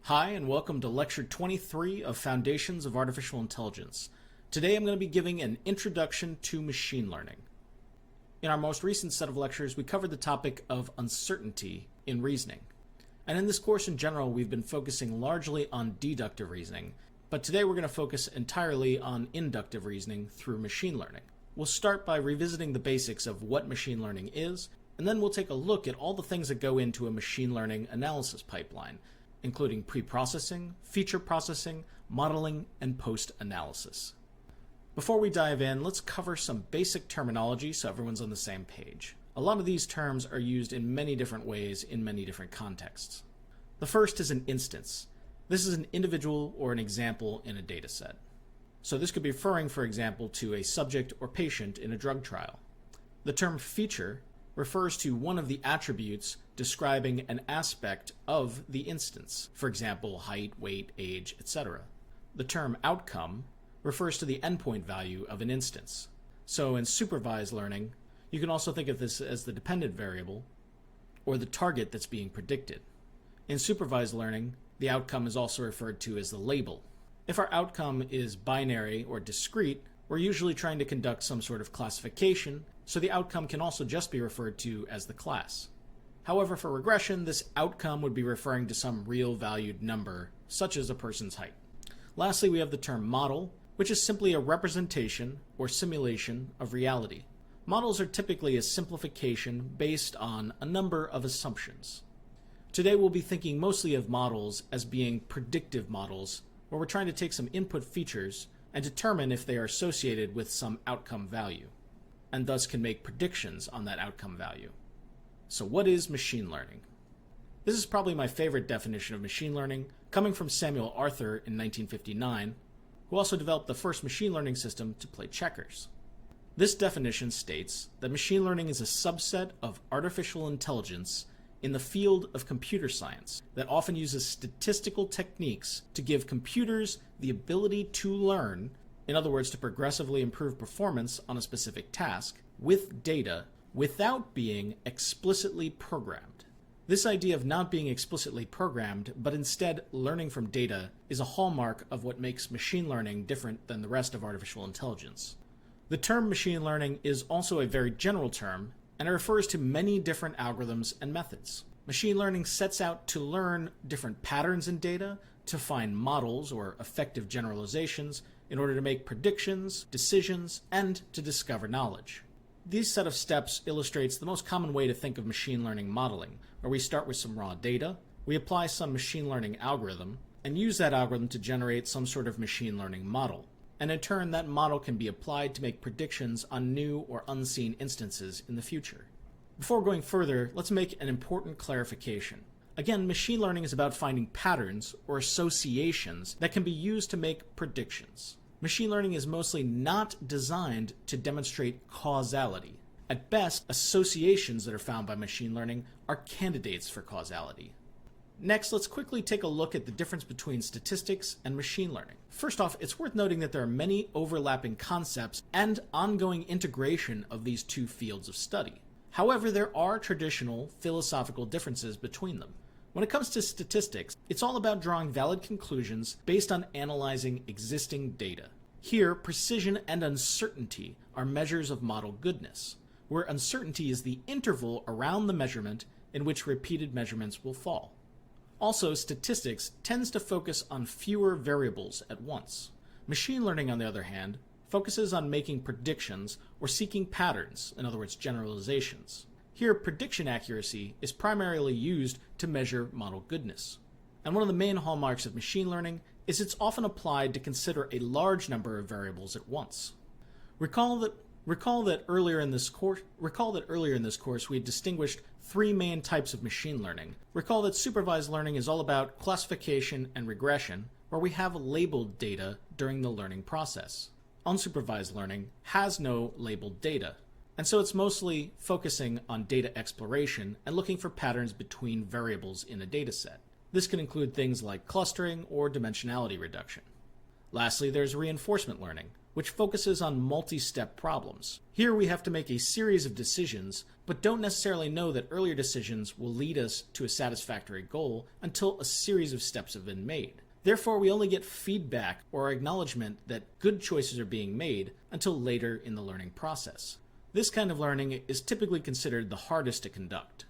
Hi, and welcome to Lecture 23 of Foundations of Artificial Intelligence. Today I'm going to be giving an introduction to machine learning. In our most recent set of lectures, we covered the topic of uncertainty in reasoning. And in this course in general, we've been focusing largely on deductive reasoning, but today we're going to focus entirely on inductive reasoning through machine learning. We'll start by revisiting the basics of what machine learning is, and then we'll take a look at all the things that go into a machine learning analysis pipeline, including pre-processing, feature processing, modeling, and post-analysis. Before we dive in, let's cover some basic terminology so everyone's on the same page. A lot of these terms are used in many different ways in many different contexts. The first is an instance. This is an individual or an example in a data set. So this could be referring, for example, to a subject or patient in a drug trial. The term feature refers to one of the attributes describing an aspect of the instance, for example, height, weight, age, etc. The term outcome refers to the endpoint value of an instance. So in supervised learning, you can also think of this as the dependent variable or the target that's being predicted. In supervised learning, the outcome is also referred to as the label. If our outcome is binary or discrete, we're usually trying to conduct some sort of classification, so the outcome can also just be referred to as the class. However, for regression, this outcome would be referring to some real valued number, such as a person's height. Lastly, we have the term model, which is simply a representation or simulation of reality. Models are typically a simplification based on a number of assumptions. Today we'll be thinking mostly of models as being predictive models, where we're trying to take some input features and determine if they are associated with some outcome value, and thus can make predictions on that outcome value. So what is machine learning? This is probably my favorite definition of machine learning, coming from Samuel Arthur in 1959, who also developed the first machine learning system to play checkers. This definition states that machine learning is a subset of artificial intelligence in the field of computer science that often uses statistical techniques to give computers the ability to learn, in other words, to progressively improve performance on a specific task, with data without being explicitly programmed. This idea of not being explicitly programmed, but instead learning from data, is a hallmark of what makes machine learning different than the rest of artificial intelligence. The term machine learning is also a very general term, and it refers to many different algorithms and methods. Machine learning sets out to learn different patterns in data, to find models or effective generalizations in order to make predictions, decisions, and to discover knowledge. This set of steps illustrates the most common way to think of machine learning modeling, where we start with some raw data, we apply some machine learning algorithm, and use that algorithm to generate some sort of machine learning model. And in turn, that model can be applied to make predictions on new or unseen instances in the future. Before going further, let's make an important clarification. Again, machine learning is about finding patterns or associations that can be used to make predictions. Machine learning is mostly not designed to demonstrate causality. At best, associations that are found by machine learning are candidates for causality. Next, let's quickly take a look at the difference between statistics and machine learning. First off, it's worth noting that there are many overlapping concepts and ongoing integration of these two fields of study. However, there are traditional philosophical differences between them. When it comes to statistics, it's all about drawing valid conclusions based on analyzing existing data. Here, precision and uncertainty are measures of model goodness, where uncertainty is the interval around the measurement in which repeated measurements will fall. Also, statistics tends to focus on fewer variables at once. Machine learning, on the other hand, focuses on making predictions or seeking patterns, in other words, generalizations. Here, prediction accuracy is primarily used to measure model goodness. And one of the main hallmarks of machine learning is it's often applied to consider a large number of variables at once. Recall that earlier in this course we had distinguished three main types of machine learning. Recall that supervised learning is all about classification and regression, where we have labeled data during the learning process. Unsupervised learning has no labeled data, and so it's mostly focusing on data exploration and looking for patterns between variables in a data set. This can include things like clustering or dimensionality reduction. Lastly, there's reinforcement learning, which focuses on multi-step problems. Here we have to make a series of decisions, but don't necessarily know that earlier decisions will lead us to a satisfactory goal until a series of steps have been made. Therefore, we only get feedback or acknowledgement that good choices are being made until later in the learning process. This kind of learning is typically considered the hardest to conduct.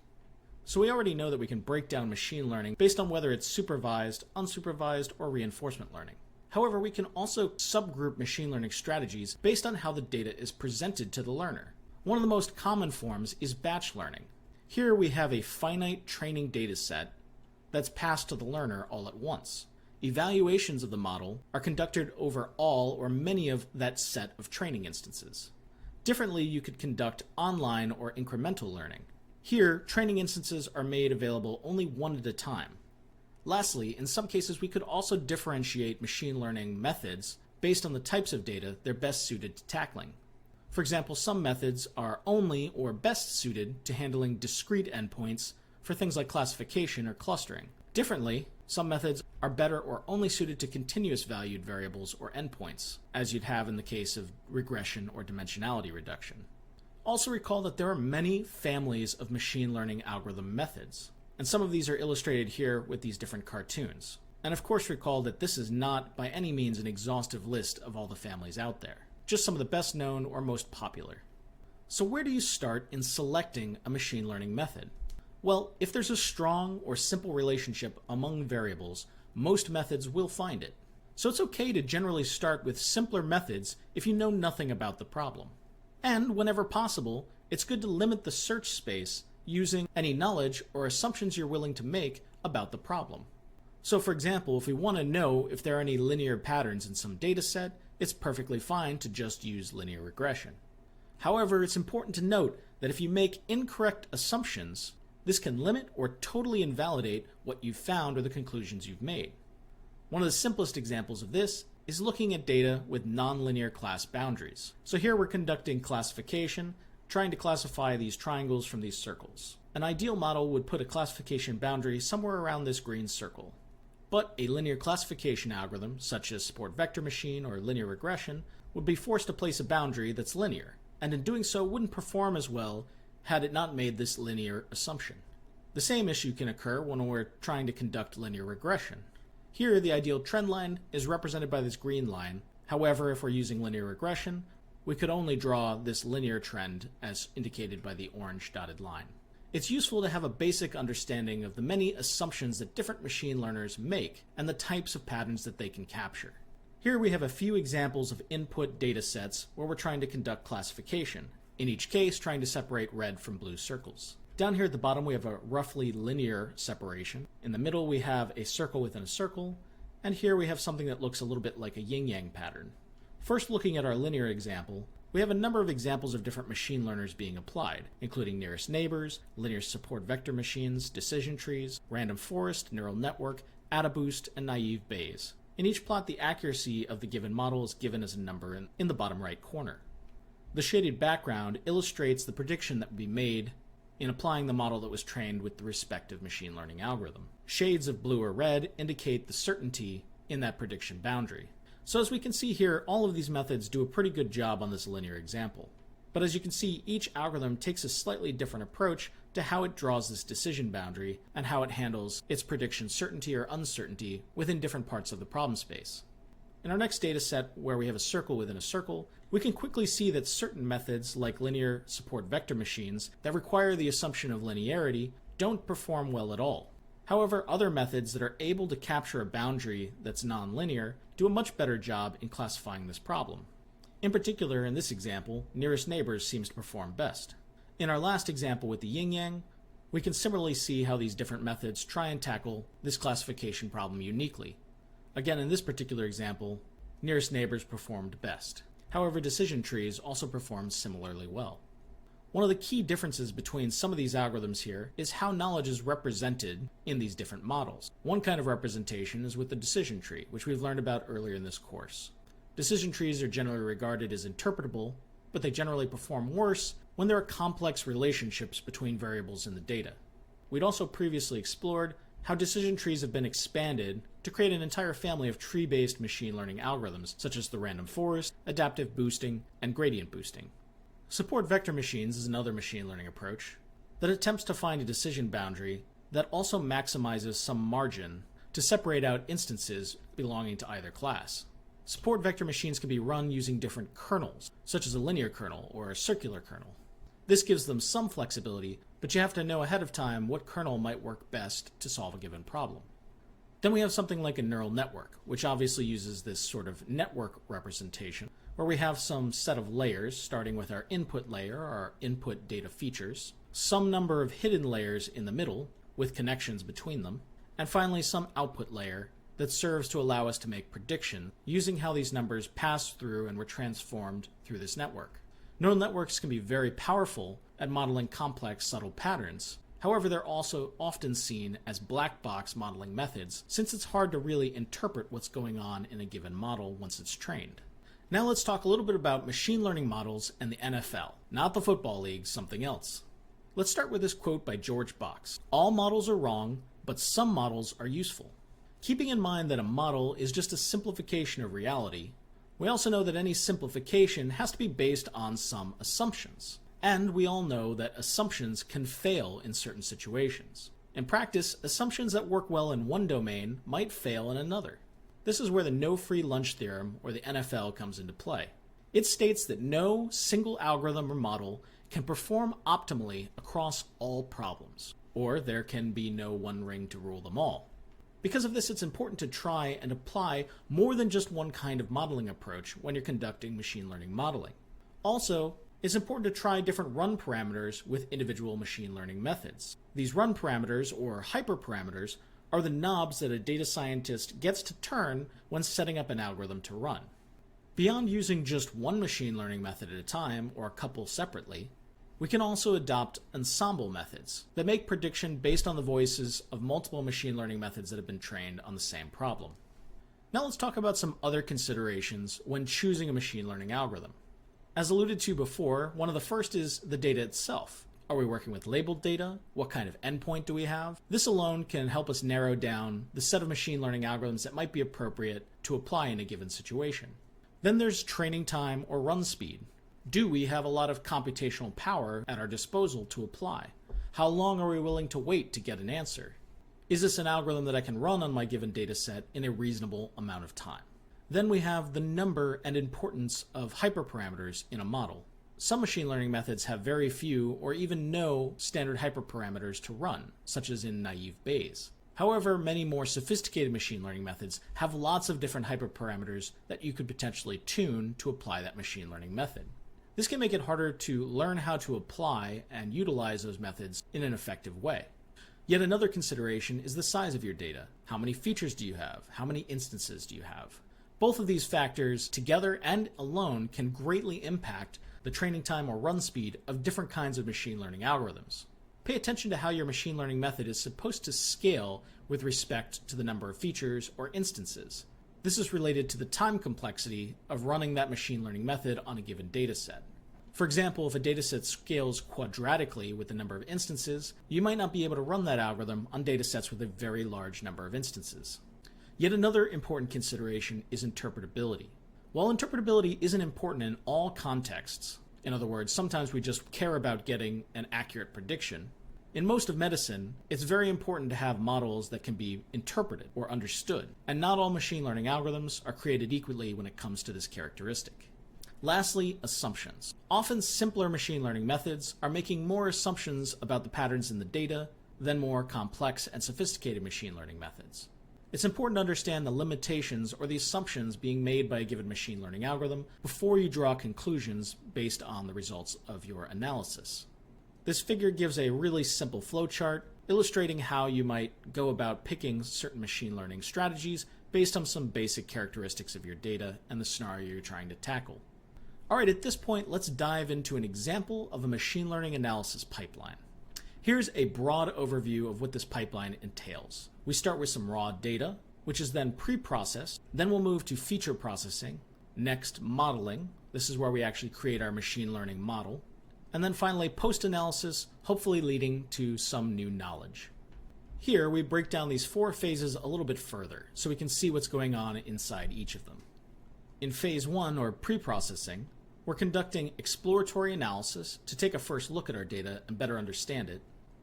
So we already know that we can break down machine learning based on whether it's supervised, unsupervised, or reinforcement learning. However, we can also subgroup machine learning strategies based on how the data is presented to the learner. One of the most common forms is batch learning. Here we have a finite training data set that's passed to the learner all at once. Evaluations of the model are conducted over all or many of that set of training instances. Differently, you could conduct online or incremental learning. Here, training instances are made available only one at a time. Lastly, in some cases, we could also differentiate machine learning methods based on the types of data they're best suited to tackling. For example, some methods are only or best suited to handling discrete endpoints for things like classification or clustering. Differently, some methods are better or only suited to continuous valued variables or endpoints, as you'd have in the case of regression or dimensionality reduction. Also recall that there are many families of machine learning algorithm methods, and some of these are illustrated here with these different cartoons. And of course recall that this is not by any means an exhaustive list of all the families out there, just some of the best known or most popular. So where do you start in selecting a machine learning method? Well, if there's a strong or simple relationship among variables, most methods will find it. So it's okay to generally start with simpler methods if you know nothing about the problem. And whenever possible, it's good to limit the search space using any knowledge or assumptions you're willing to make about the problem. So for example, if we want to know if there are any linear patterns in some data set, it's perfectly fine to just use linear regression. However, it's important to note that if you make incorrect assumptions, this can limit or totally invalidate what you've found or the conclusions you've made. One of the simplest examples of this is looking at data with nonlinear class boundaries. So here we're conducting classification, trying to classify these triangles from these circles. An ideal model would put a classification boundary somewhere around this green circle. But a linear classification algorithm, such as support vector machine or linear regression, would be forced to place a boundary that's linear, and in doing so wouldn't perform as well had it not made this linear assumption. The same issue can occur when we're trying to conduct linear regression. Here, the ideal trend line is represented by this green line. However, if we're using linear regression, we could only draw this linear trend as indicated by the orange dotted line. It's useful to have a basic understanding of the many assumptions that different machine learners make and the types of patterns that they can capture. Here we have a few examples of input data sets where we're trying to conduct classification, in each case trying to separate red from blue circles. Down here at the bottom we have a roughly linear separation. In the middle we have a circle within a circle, and here we have something that looks a little bit like a yin-yang pattern. First, looking at our linear example, we have a number of examples of different machine learners being applied, including nearest neighbors, linear support vector machines, decision trees, random forest, neural network, AdaBoost, and naive Bayes. In each plot, the accuracy of the given model is given as a number in the bottom right corner. The shaded background illustrates the prediction that would be made in applying the model that was trained with the respective machine learning algorithm. Shades of blue or red indicate the certainty in that prediction boundary. So as we can see here, all of these methods do a pretty good job on this linear example. But as you can see, each algorithm takes a slightly different approach to how it draws this decision boundary and how it handles its prediction certainty or uncertainty within different parts of the problem space. In our next data set, where we have a circle within a circle, we can quickly see that certain methods, like linear support vector machines, that require the assumption of linearity, don't perform well at all. However, other methods that are able to capture a boundary that's nonlinear do a much better job in classifying this problem. In particular, in this example, nearest neighbors seems to perform best. In our last example with the yin-yang, we can similarly see how these different methods try and tackle this classification problem uniquely. Again, in this particular example, nearest neighbors performed best. However, decision trees also performed similarly well. One of the key differences between some of these algorithms here is how knowledge is represented in these different models. One kind of representation is with the decision tree, which we've learned about earlier in this course. Decision trees are generally regarded as interpretable, but they generally perform worse when there are complex relationships between variables in the data. We'd also previously explored how decision trees have been expanded to create an entire family of tree-based machine learning algorithms, such as the random forest, adaptive boosting, and gradient boosting. Support vector machines is another machine learning approach that attempts to find a decision boundary that also maximizes some margin to separate out instances belonging to either class. Support vector machines can be run using different kernels, such as a linear kernel or a circular kernel. This gives them some flexibility, but you have to know ahead of time what kernel might work best to solve a given problem. Then we have something like a neural network, which obviously uses this sort of network representation, where we have some set of layers, starting with our input layer, our input data features, some number of hidden layers in the middle, with connections between them, and finally some output layer that serves to allow us to make prediction using how these numbers pass through and were transformed through this network. Neural networks can be very powerful at modeling complex, subtle patterns. However, they're also often seen as black box modeling methods, since it's hard to really interpret what's going on in a given model once it's trained. Now let's talk a little bit about machine learning models and the NFL. Not the football league, something else. Let's start with this quote by George Box. "All models are wrong, but some models are useful." Keeping in mind that a model is just a simplification of reality, we also know that any simplification has to be based on some assumptions. And we all know that assumptions can fail in certain situations. In practice, assumptions that work well in one domain might fail in another. This is where the no free lunch theorem, or the NFL, comes into play. It states that no single algorithm or model can perform optimally across all problems, or there can be no one ring to rule them all. Because of this, it's important to try and apply more than just one kind of modeling approach when you're conducting machine learning modeling. Also, it's important to try different run parameters with individual machine learning methods. These run parameters, or hyperparameters, are the knobs that a data scientist gets to turn when setting up an algorithm to run. Beyond using just one machine learning method at a time, or a couple separately, we can also adopt ensemble methods that make prediction based on the voices of multiple machine learning methods that have been trained on the same problem. Now let's talk about some other considerations when choosing a machine learning algorithm. As alluded to before, one of the first is the data itself. Are we working with labeled data? What kind of endpoint do we have? This alone can help us narrow down the set of machine learning algorithms that might be appropriate to apply in a given situation. Then there's training time or run speed. Do we have a lot of computational power at our disposal to apply? How long are we willing to wait to get an answer? Is this an algorithm that I can run on my given data set in a reasonable amount of time? Then we have the number and importance of hyperparameters in a model. Some machine learning methods have very few or even no standard hyperparameters to run, such as in naive Bayes. However, many more sophisticated machine learning methods have lots of different hyperparameters that you could potentially tune to apply that machine learning method. This can make it harder to learn how to apply and utilize those methods in an effective way. Yet another consideration is the size of your data. How many features do you have? How many instances do you have? Both of these factors, together and alone, can greatly impact the training time or run speed of different kinds of machine learning algorithms. Pay attention to how your machine learning method is supposed to scale with respect to the number of features or instances. This is related to the time complexity of running that machine learning method on a given data set. For example, if a dataset scales quadratically with the number of instances, you might not be able to run that algorithm on datasets with a very large number of instances. Yet another important consideration is interpretability. While interpretability isn't important in all contexts, in other words, sometimes we just care about getting an accurate prediction, in most of medicine, it's very important to have models that can be interpreted or understood, and not all machine learning algorithms are created equally when it comes to this characteristic. Lastly, assumptions. Often simpler machine learning methods are making more assumptions about the patterns in the data than more complex and sophisticated machine learning methods. It's important to understand the limitations or the assumptions being made by a given machine learning algorithm before you draw conclusions based on the results of your analysis. This figure gives a really simple flowchart illustrating how you might go about picking certain machine learning strategies based on some basic characteristics of your data and the scenario you're trying to tackle. Alright, at this point, let's dive into an example of a machine learning analysis pipeline. Here's a broad overview of what this pipeline entails. We start with some raw data, which is then pre-processed. Then we'll move to feature processing. Next, modeling. This is where we actually create our machine learning model. And then finally, post-analysis, hopefully leading to some new knowledge. Here, we break down these 4 phases a little bit further so we can see what's going on inside each of them. In phase 1, or preprocessing, we're conducting exploratory analysis to take a first look at our data and better understand it,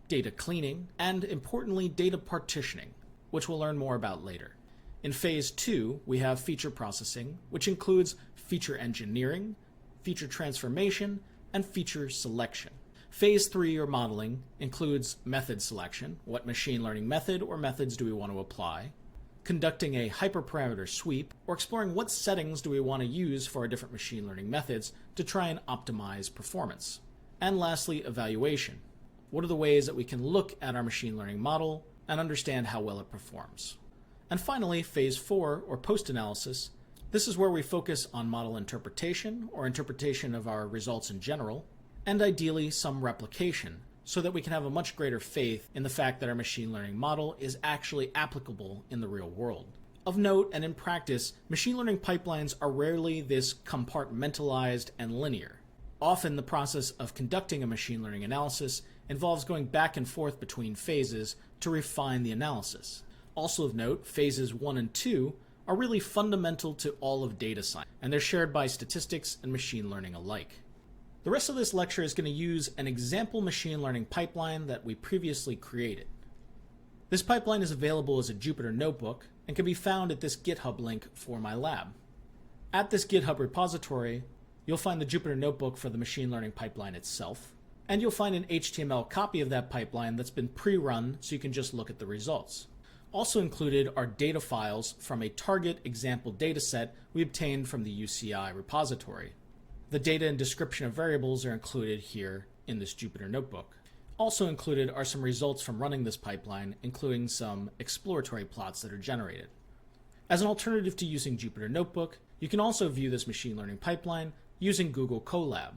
data cleaning, and importantly, data partitioning, which we'll learn more about later. In phase 2, we have feature processing, which includes feature engineering, feature transformation, and feature selection. Phase 3, or modeling, includes method selection, what machine learning method or methods do we want to apply, conducting a hyperparameter sweep, or exploring what settings do we want to use for our different machine learning methods to try and optimize performance. And lastly, evaluation. What are the ways that we can look at our machine learning model and understand how well it performs? And finally, phase 4, or post-analysis. This is where we focus on model interpretation, or interpretation of our results in general, and ideally some replication, so that we can have a much greater faith in the fact that our machine learning model is actually applicable in the real world. Of note, and in practice, machine learning pipelines are rarely this compartmentalized and linear. Often the process of conducting a machine learning analysis involves going back and forth between phases to refine the analysis. Also of note, phases 1 and 2 are really fundamental to all of data science, and they're shared by statistics and machine learning alike. The rest of this lecture is going to use an example machine learning pipeline that we previously created. This pipeline is available as a Jupyter notebook and can be found at this GitHub link for my lab. At this GitHub repository, you'll find the Jupyter notebook for the machine learning pipeline itself, and you'll find an HTML copy of that pipeline that's been pre-run so you can just look at the results. Also included are data files from a target example dataset we obtained from the UCI repository. The data and description of variables are included here in this Jupyter notebook. Also included are some results from running this pipeline, including some exploratory plots that are generated. As an alternative to using Jupyter Notebook, you can also view this machine learning pipeline using Google Colab.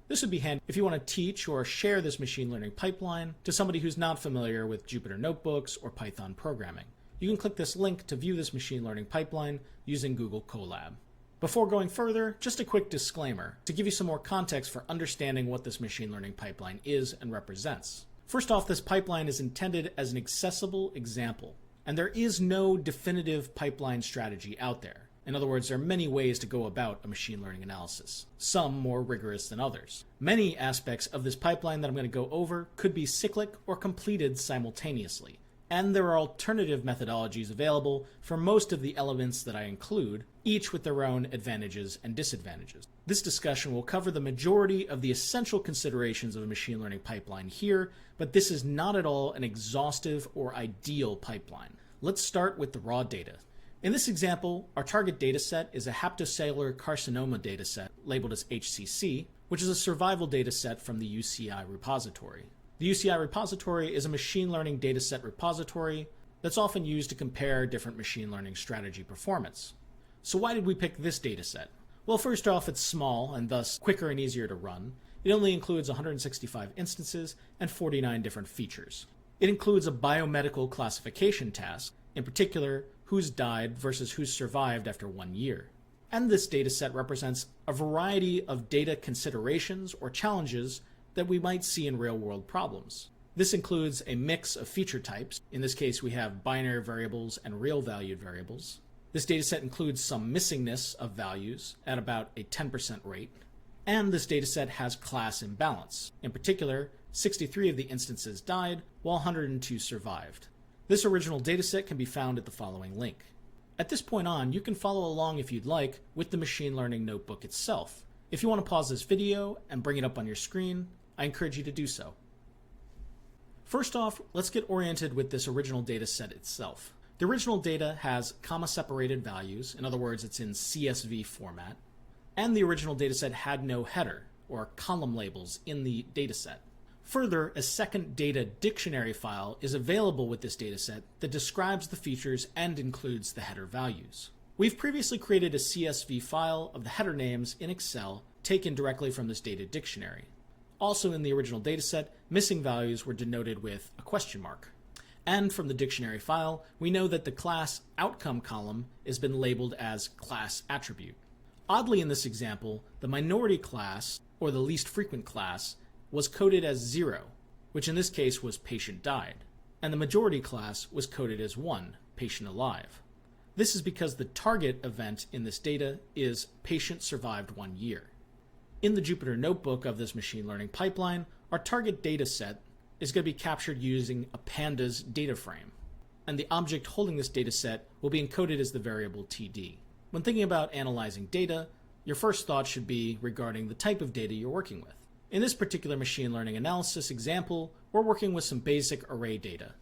This would be handy if you want to teach or share this machine learning pipeline to somebody who's not familiar with Jupyter Notebooks or Python programming. You can click this link to view this machine learning pipeline using Google Colab. Before going further, just a quick disclaimer to give you some more context for understanding what this machine learning pipeline is and represents. First off, this pipeline is intended as an accessible example, and there is no definitive pipeline strategy out there. In other words, there are many ways to go about a machine learning analysis, some more rigorous than others. Many aspects of this pipeline that I'm going to go over could be cyclic or completed simultaneously. And there are alternative methodologies available for most of the elements that I include, each with their own advantages and disadvantages. This discussion will cover the majority of the essential considerations of a machine learning pipeline here, but this is not at all an exhaustive or ideal pipeline. Let's start with the raw data. In this example, our target dataset is a hepatocellular carcinoma dataset labeled as HCC, which is a survival dataset from the UCI repository. The UCI repository is a machine learning dataset repository that's often used to compare different machine learning strategy performance. So why did we pick this dataset? Well, first off, it's small and thus quicker and easier to run. It only includes 165 instances and 49 different features. It includes a biomedical classification task, in particular, who's died versus who's survived after 1 year. And this dataset represents a variety of data considerations or challenges that we might see in real-world problems. This includes a mix of feature types. In this case, we have binary variables and real-valued variables. This dataset includes some missingness of values at about a 10% rate. And this dataset has class imbalance. In particular, 63 of the instances died, while 102 survived. This original dataset can be found at the following link. At this point on, you can follow along if you'd like with the machine learning notebook itself. If you want to pause this video and bring it up on your screen, I encourage you to do so. First off, let's get oriented with this original data set itself. The original data has comma-separated values, in other words, it's in CSV format, and the original dataset had no header, or column labels, in the dataset. Further, a second data dictionary file is available with this dataset that describes the features and includes the header values. We've previously created a CSV file of the header names in Excel taken directly from this data dictionary. Also in the original dataset, missing values were denoted with a question mark. And from the dictionary file, we know that the class outcome column has been labeled as class attribute. Oddly in this example, the minority class, or the least frequent class, was coded as 0, which in this case was patient died. and the majority class was coded as 1, patient alive. This is because the target event in this data is patient survived 1 year. In the Jupyter notebook of this machine learning pipeline, our target data set is going to be captured using a pandas data frame, and the object holding this data set will be encoded as the variable TD. When thinking about analyzing data, your first thought should be regarding the type of data you're working with. In this particular machine learning analysis example, we're working with some basic array data.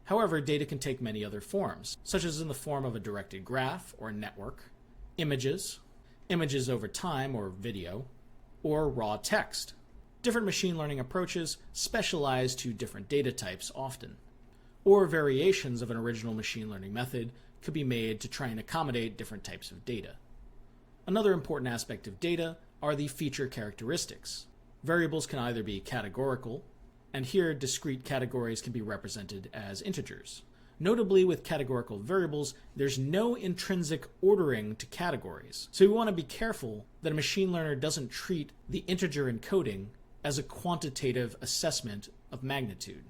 However, data can take many other forms, such as in the form of a directed graph or network, images over time or video, or raw text. Different machine learning approaches specialize to different data types often, or variations of an original machine learning method could be made to try and accommodate different types of data. Another important aspect of data are the feature characteristics. Variables can either be categorical, and here discrete categories can be represented as integers. Notably, with categorical variables, there's no intrinsic ordering to categories, so we want to be careful that a machine learner doesn't treat the integer encoding as a quantitative assessment of magnitude.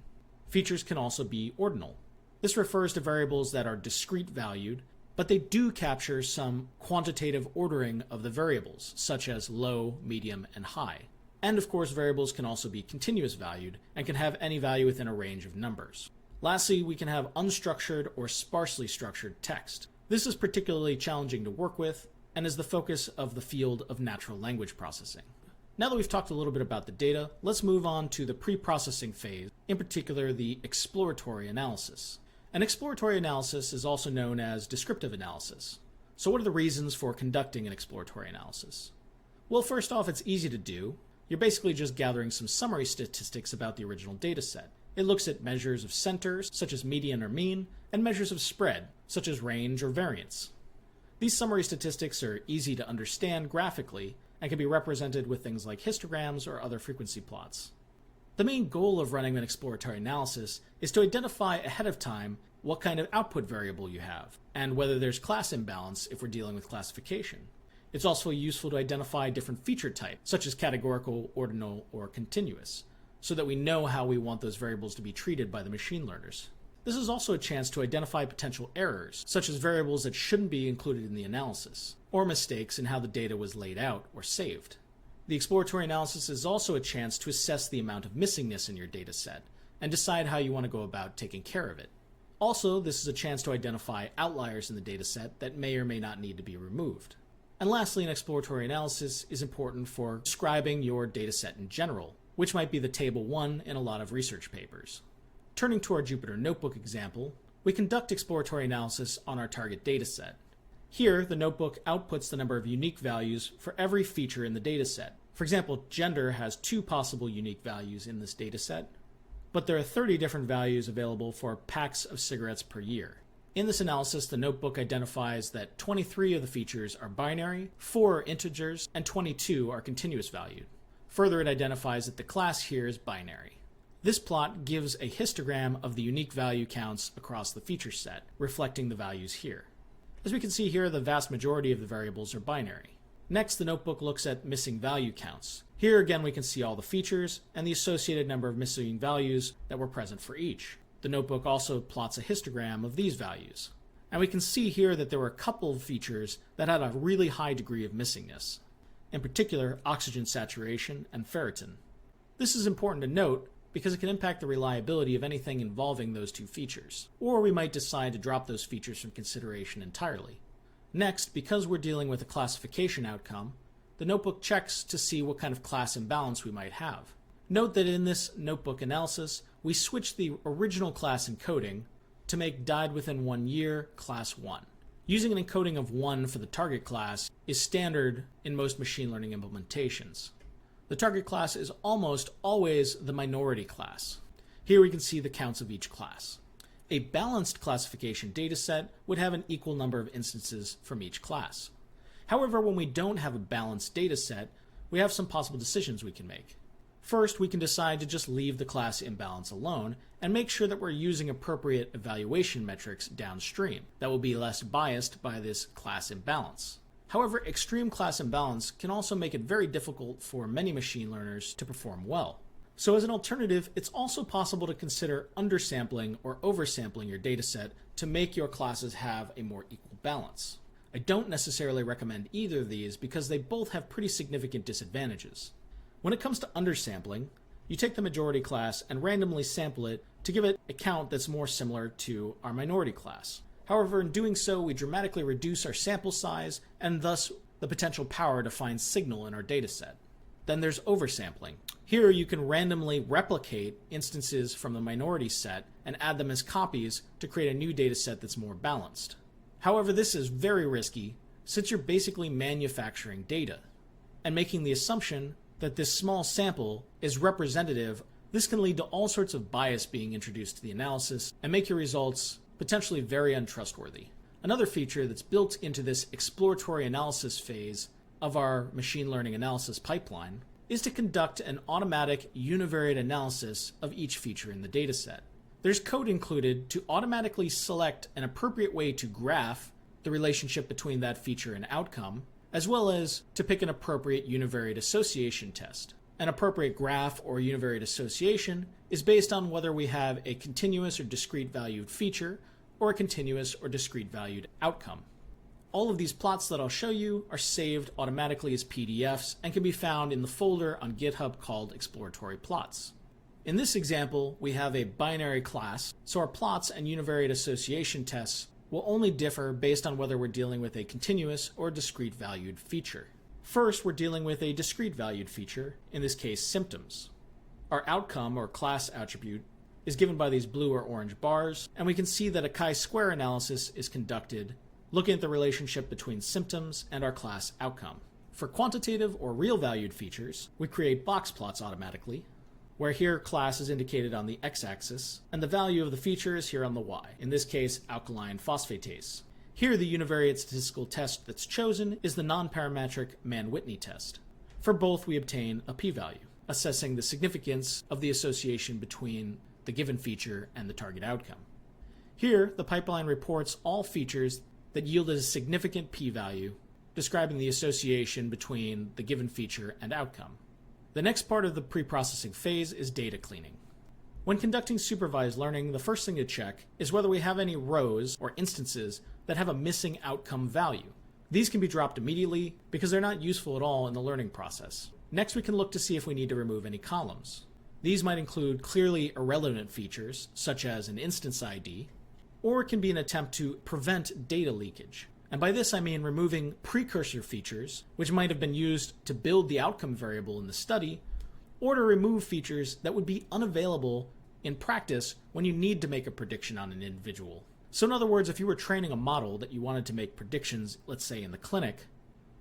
Features can also be ordinal. This refers to variables that are discrete valued, but they do capture some quantitative ordering of the variables, such as low, medium, and high. And of course, variables can also be continuous valued and can have any value within a range of numbers. Lastly, we can have unstructured or sparsely structured text. This is particularly challenging to work with and is the focus of the field of natural language processing. Now that we've talked a little bit about the data, let's move on to the pre-processing phase, in particular the exploratory analysis. An exploratory analysis is also known as descriptive analysis. So what are the reasons for conducting an exploratory analysis? Well, first off, it's easy to do. You're basically just gathering some summary statistics about the original data set. It looks at measures of centers, such as median or mean, and measures of spread, such as range or variance. These summary statistics are easy to understand graphically and can be represented with things like histograms or other frequency plots. The main goal of running an exploratory analysis is to identify ahead of time what kind of output variable you have, and whether there's class imbalance if we're dealing with classification. It's also useful to identify different feature types, such as categorical, ordinal, or continuous, so that we know how we want those variables to be treated by the machine learners. This is also a chance to identify potential errors, such as variables that shouldn't be included in the analysis, or mistakes in how the data was laid out or saved. The exploratory analysis is also a chance to assess the amount of missingness in your data set, and decide how you want to go about taking care of it. Also, this is a chance to identify outliers in the data set that may or may not need to be removed. And lastly, an exploratory analysis is important for describing your data set in general, which might be the table 1 in a lot of research papers. Turning to our Jupyter Notebook example, we conduct exploratory analysis on our target data set. Here, the notebook outputs the number of unique values for every feature in the data set. For example, gender has 2 possible unique values in this data set, but there are 30 different values available for packs of cigarettes per year. In this analysis, the notebook identifies that 23 of the features are binary, 4 are integers, and 22 are continuous valued. Further, it identifies that the class here is binary. This plot gives a histogram of the unique value counts across the feature set, reflecting the values here. As we can see here, the vast majority of the variables are binary. Next, the notebook looks at missing value counts. Here again, we can see all the features and the associated number of missing values that were present for each. The notebook also plots a histogram of these values. And we can see here that there were a couple of features that had a really high degree of missingness. In particular, oxygen saturation and ferritin. This is important to note because it can impact the reliability of anything involving those 2 features, or we might decide to drop those features from consideration entirely. Next, because we're dealing with a classification outcome, the notebook checks to see what kind of class imbalance we might have. Note that in this notebook analysis, we switched the original class encoding to make died within 1 year class 1. Using an encoding of 1 for the target class is standard in most machine learning implementations. The target class is almost always the minority class. Here we can see the counts of each class. A balanced classification dataset would have an equal number of instances from each class. However, when we don't have a balanced dataset, we have some possible decisions we can make. First, we can decide to just leave the class imbalance alone and make sure that we're using appropriate evaluation metrics downstream that will be less biased by this class imbalance. However, extreme class imbalance can also make it very difficult for many machine learners to perform well. So as an alternative, it's also possible to consider undersampling or oversampling your dataset to make your classes have a more equal balance. I don't necessarily recommend either of these because they both have pretty significant disadvantages. When it comes to undersampling, you take the majority class and randomly sample it to give it a count that's more similar to our minority class. However, in doing so, we dramatically reduce our sample size and thus the potential power to find signal in our dataset. Then there's oversampling. Here you can randomly replicate instances from the minority set and add them as copies to create a new dataset that's more balanced. However, this is very risky since you're basically manufacturing data and making the assumption that this small sample is representative. This can lead to all sorts of bias being introduced to the analysis and make your results potentially very untrustworthy. Another feature that's built into this exploratory analysis phase of our machine learning analysis pipeline is to conduct an automatic univariate analysis of each feature in the dataset. There's code included to automatically select an appropriate way to graph the relationship between that feature and outcome, as well as to pick an appropriate univariate association test. An appropriate graph or univariate association is based on whether we have a continuous or discrete valued feature or a continuous or discrete valued outcome. All of these plots that I'll show you are saved automatically as PDFs and can be found in the folder on GitHub called Exploratory Plots. In this example, we have a binary class, so our plots and univariate association tests will only differ based on whether we're dealing with a continuous or discrete valued feature. First, we're dealing with a discrete valued feature, in this case symptoms. Our outcome or class attribute is given by these blue or orange bars, and we can see that a chi-square analysis is conducted looking at the relationship between symptoms and our class outcome. For quantitative or real valued features, we create box plots automatically, where here class is indicated on the x-axis, and the value of the feature is here on the y, in this case alkaline phosphatase. Here the univariate statistical test that's chosen is the non-parametric Mann-Whitney test. For both we obtain a p-value, assessing the significance of the association between the given feature and the target outcome. Here the pipeline reports all features that yielded a significant p-value, describing the association between the given feature and outcome. The next part of the pre-processing phase is data cleaning. When conducting supervised learning, the first thing to check is whether we have any rows or instances that have a missing outcome value. These can be dropped immediately because they're not useful at all in the learning process. Next, we can look to see if we need to remove any columns. These might include clearly irrelevant features, such as an instance ID, or it can be an attempt to prevent data leakage. And by this I mean removing precursor features, which might have been used to build the outcome variable in the study, or to remove features that would be unavailable in practice when you need to make a prediction on an individual. So in other words, if you were training a model that you wanted to make predictions, let's say in the clinic,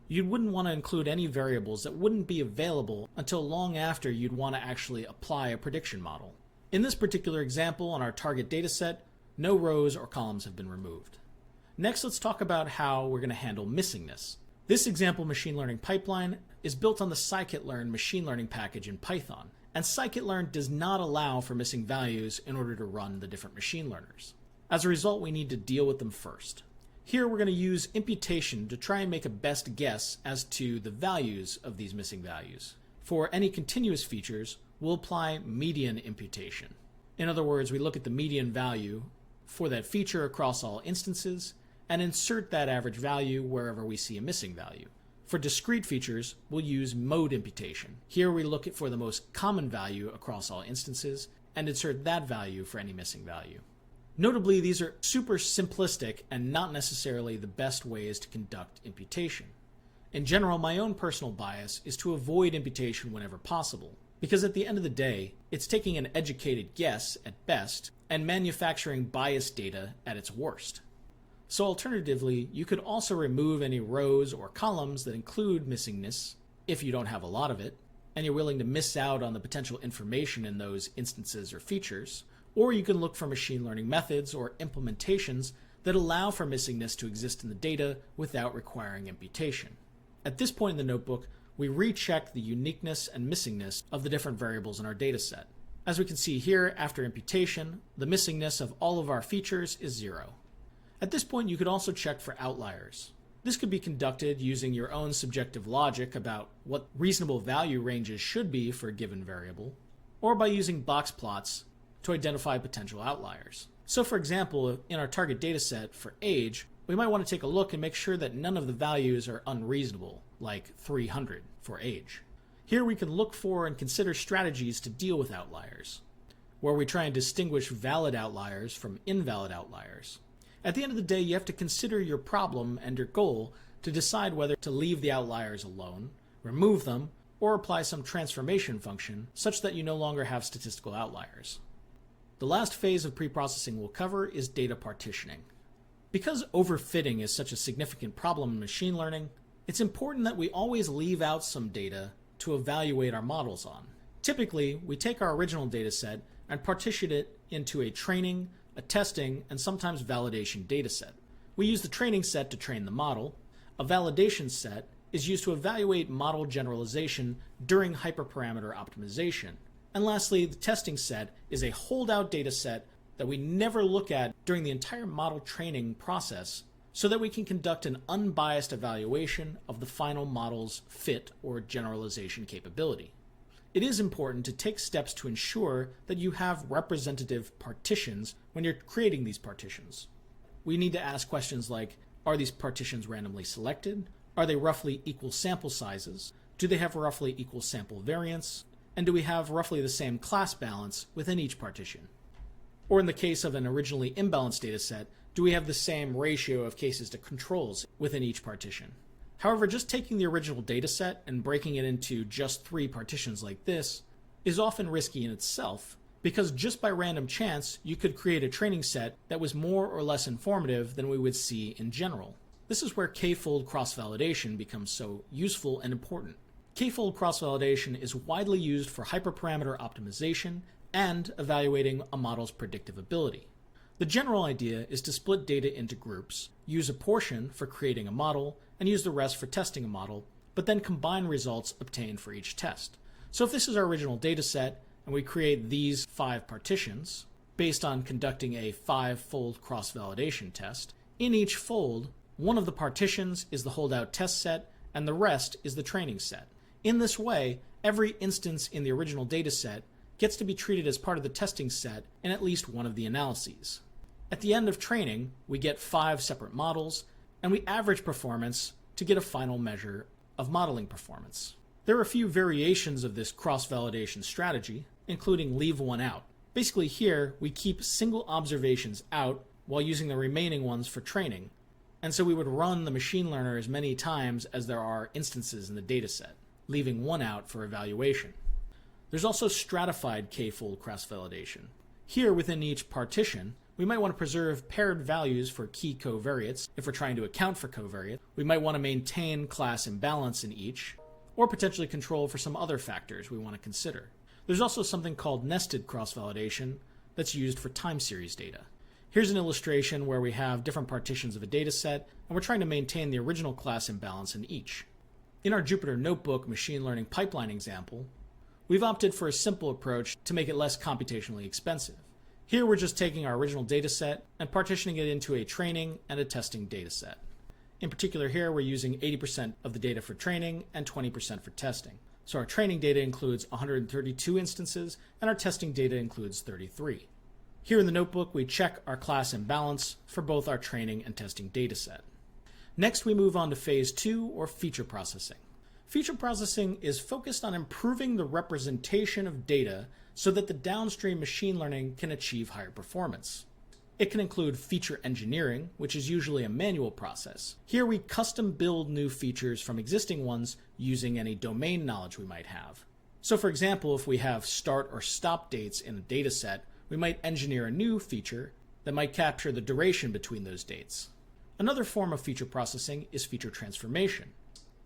you wouldn't want to include any variables that wouldn't be available until long after you'd want to actually apply a prediction model. In this particular example on our target dataset, no rows or columns have been removed. Next, let's talk about how we're going to handle missingness. This example machine learning pipeline is built on the scikit-learn machine learning package in Python, and scikit-learn does not allow for missing values in order to run the different machine learners. As a result, we need to deal with them first. Here we're going to use imputation to try and make a best guess as to the values of these missing values. For any continuous features, we'll apply median imputation. In other words, we look at the median value for that feature across all instances and insert that average value wherever we see a missing value. For discrete features, we'll use mode imputation. Here we look for the most common value across all instances and insert that value for any missing value. Notably, these are super simplistic and not necessarily the best ways to conduct imputation. In general, my own personal bias is to avoid imputation whenever possible, because at the end of the day, it's taking an educated guess at best and manufacturing biased data at its worst. So alternatively, you could also remove any rows or columns that include missingness if you don't have a lot of it, and you're willing to miss out on the potential information in those instances or features, or you can look for machine learning methods or implementations that allow for missingness to exist in the data without requiring imputation. At this point in the notebook, we recheck the uniqueness and missingness of the different variables in our dataset. As we can see here, after imputation, the missingness of all of our features is 0. At this point, you could also check for outliers. This could be conducted using your own subjective logic about what reasonable value ranges should be for a given variable, or by using box plots to identify potential outliers. So for example, in our target dataset for age, we might want to take a look and make sure that none of the values are unreasonable, like 300 for age. Here we can look for and consider strategies to deal with outliers, where we try and distinguish valid outliers from invalid outliers. At the end of the day, you have to consider your problem and your goal to decide whether to leave the outliers alone, remove them, or apply some transformation function such that you no longer have statistical outliers. The last phase of preprocessing we'll cover is data partitioning. Because overfitting is such a significant problem in machine learning, it's important that we always leave out some data to evaluate our models on. Typically, we take our original dataset and partition it into a training, a testing, and sometimes validation dataset. We use the training set to train the model. A validation set is used to evaluate model generalization during hyperparameter optimization. And lastly, the testing set is a holdout dataset that we never look at during the entire model training process so that we can conduct an unbiased evaluation of the final model's fit or generalization capability. It is important to take steps to ensure that you have representative partitions when you're creating these partitions. We need to ask questions like, are these partitions randomly selected? Are they roughly equal sample sizes? Do they have roughly equal sample variance? And do we have roughly the same class balance within each partition? Or in the case of an originally imbalanced dataset, do we have the same ratio of cases to controls within each partition? However, just taking the original dataset and breaking it into just 3 partitions like this is often risky in itself, because just by random chance, you could create a training set that was more or less informative than we would see in general. This is where k-fold cross-validation becomes so useful and important. K-fold cross-validation is widely used for hyperparameter optimization and evaluating a model's predictive ability. The general idea is to split data into groups, use a portion for creating a model, and use the rest for testing a model, but then combine results obtained for each test. So if this is our original data set, and we create these 5 partitions, based on conducting a 5-fold cross-validation test, in each fold, one of the partitions is the holdout test set, and the rest is the training set. In this way, every instance in the original data set gets to be treated as part of the testing set in at least one of the analyses. At the end of training, we get 5 separate models, and we average performance to get a final measure of modeling performance. There are a few variations of this cross-validation strategy, including leave one out. Basically here, we keep single observations out while using the remaining ones for training, and so we would run the machine learner as many times as there are instances in the dataset, leaving one out for evaluation. There's also stratified k-fold cross-validation. Here within each partition, we might want to preserve paired values for key covariates if we're trying to account for covariate. We might want to maintain class imbalance in each, or potentially control for some other factors we want to consider. There's also something called nested cross-validation that's used for time series data. Here's an illustration where we have different partitions of a data set, and we're trying to maintain the original class imbalance in each. In our Jupyter Notebook machine learning pipeline example, we've opted for a simple approach to make it less computationally expensive. Here we're just taking our original dataset and partitioning it into a training and a testing dataset. In particular here, we're using 80% of the data for training and 20% for testing. So our training data includes 132 instances, and our testing data includes 33. Here in the notebook, we check our class imbalance for both our training and testing dataset. Next, we move on to phase 2, or feature processing. Feature processing is focused on improving the representation of data so that the downstream machine learning can achieve higher performance. It can include feature engineering, which is usually a manual process. Here we custom build new features from existing ones using any domain knowledge we might have. So for example, if we have start or stop dates in a data set, we might engineer a new feature that might capture the duration between those dates. Another form of feature processing is feature transformation.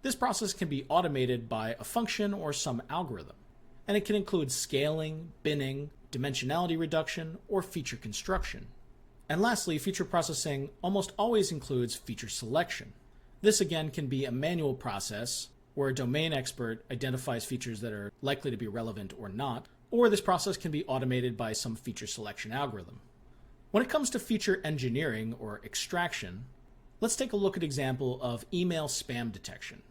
This process can be automated by a function or some algorithm, and it can include scaling, binning, dimensionality reduction, or feature construction. And lastly, feature processing almost always includes feature selection. This again can be a manual process where a domain expert identifies features that are likely to be relevant or not, or this process can be automated by some feature selection algorithm. When it comes to feature engineering or extraction, let's take a look at an example of email spam detection.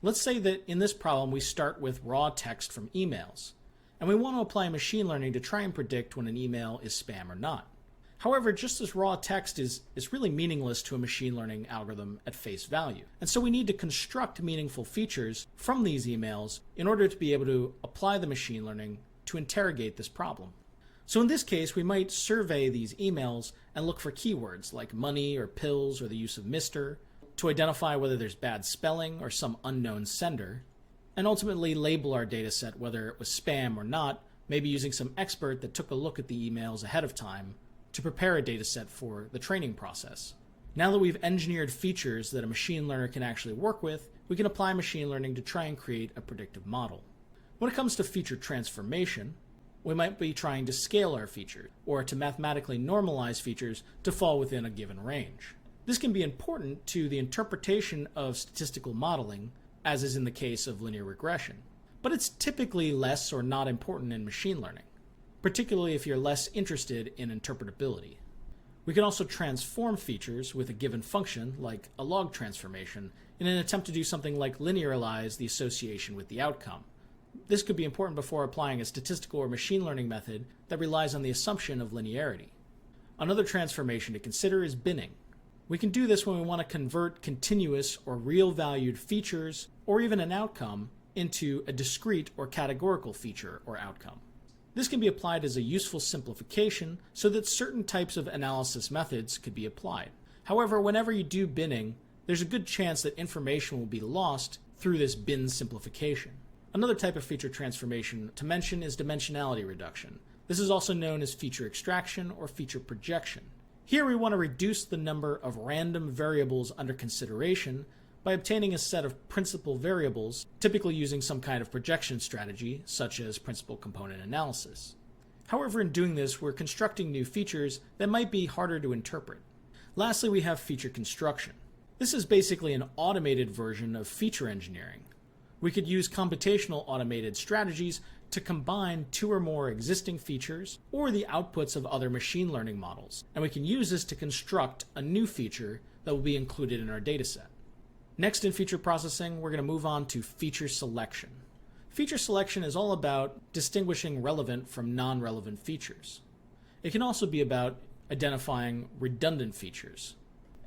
Let's say that in this problem we start with raw text from emails. and we want to apply machine learning to try and predict when an email is spam or not. However, just as raw text is really meaningless to a machine learning algorithm at face value. And so we need to construct meaningful features from these emails in order to be able to apply the machine learning to interrogate this problem. So in this case, we might survey these emails and look for keywords like money or pills or the use of Mr. to identify whether there's bad spelling or some unknown sender, and ultimately label our dataset whether it was spam or not, maybe using some expert that took a look at the emails ahead of time to prepare a dataset for the training process. Now that we've engineered features that a machine learner can actually work with, we can apply machine learning to try and create a predictive model. When it comes to feature transformation, we might be trying to scale our feature, or to mathematically normalize features to fall within a given range. This can be important to the interpretation of statistical modeling, as is in the case of linear regression, but it's typically less or not important in machine learning, particularly if you're less interested in interpretability. We can also transform features with a given function, like a log transformation, in an attempt to do something like linearize the association with the outcome. This could be important before applying a statistical or machine learning method that relies on the assumption of linearity. Another transformation to consider is binning. We can do this when we want to convert continuous or real-valued features, or even an outcome, into a discrete or categorical feature or outcome. This can be applied as a useful simplification so that certain types of analysis methods could be applied. However, whenever you do binning, there's a good chance that information will be lost through this bin simplification. Another type of feature transformation to mention is dimensionality reduction. This is also known as feature extraction or feature projection. Here we want to reduce the number of random variables under consideration by obtaining a set of principal variables, typically using some kind of projection strategy, such as principal component analysis. However, in doing this, we're constructing new features that might be harder to interpret. Lastly, we have feature construction. This is basically an automated version of feature engineering. We could use computational automated strategies to combine two or more existing features or the outputs of other machine learning models, and we can use this to construct a new feature that will be included in our dataset. Next in feature processing, we're going to move on to feature selection. Feature selection is all about distinguishing relevant from non-relevant features. It can also be about identifying redundant features,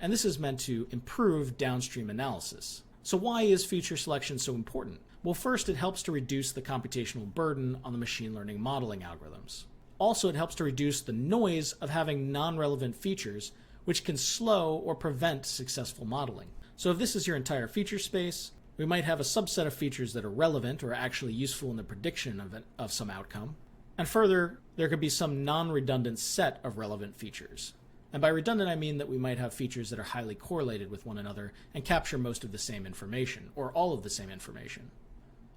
and this is meant to improve downstream analysis. So why is feature selection so important? Well, first, it helps to reduce the computational burden on the machine learning modeling algorithms. Also, it helps to reduce the noise of having non-relevant features, which can slow or prevent successful modeling. So if this is your entire feature space, we might have a subset of features that are relevant or actually useful in the prediction of some outcome. And further, there could be some non-redundant set of relevant features. And by redundant, I mean that we might have features that are highly correlated with one another and capture most of the same information, or all of the same information.